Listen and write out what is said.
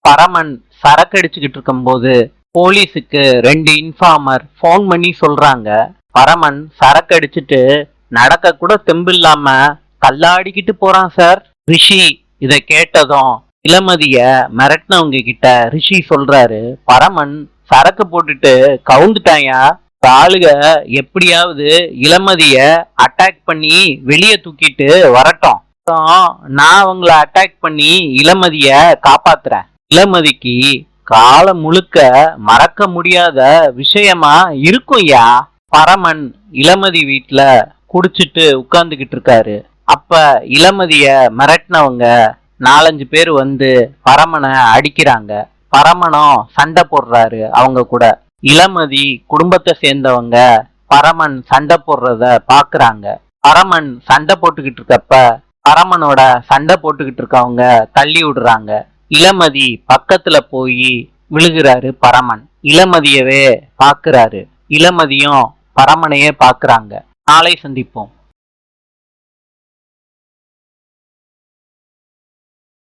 பரமன் சரக்கு அடிச்சுக்கிட்டு இருக்கும்போது போலீஸுக்கு 2 இன்ஃபார்மர் ஃபோன் பண்ணி சொல்றாங்க, பரமன் சரக்கு அடிச்சுட்டு நடக்க கூட தெம்பில்லாம கல்லாடிக்கிட்டு போறான் சார். ரிஷி இத கேட்டதும் இளமதிய மிரட்டினவங்க கிட்ட ரிஷி சொல்றாரு, பரமன் சரக்கு போட்டுட்டு கவுந்துட்டாயா, ஆளுக எப்படியாவது இளமதிய அட்டாக் பண்ணி வெளியே தூக்கிட்டு வரட்டும், நான் அவங்கள அட்டாக் பண்ணி இளமதிய காப்பாத்துறேன். இளமதிக்கு காலம் முழுக்க மறக்க முடியாத விஷயமா இருக்கும்யா. பரமன் இளமதி வீட்டுல குடிச்சிட்டு உட்கார்ந்துகிட்டு இருக்காரு. அப்ப இளமதிய மிரட்டினவங்க 4-5 பேர் வந்து பரமனை அடிக்கிறாங்க. பரமனும் சண்டை போடுறாரு அவங்க கூட. இளமதி குடும்பத்தை சேர்ந்தவங்க பரமன் சண்டை போடுறத பாக்குறாங்க. பரமன் சண்டை போட்டுக்கிட்டு இருக்கப்ப பரமனோட சண்டை போட்டுக்கிட்டு இருக்கவங்க தள்ளி விடுறாங்க. இளமதி பக்கத்துல போய் விழுகிறாரு பரமன். இளமதியவே பாக்குறாரு. இளமதியும் பரமனையே பாக்குறாங்க. நாளை சந்திப்போம்.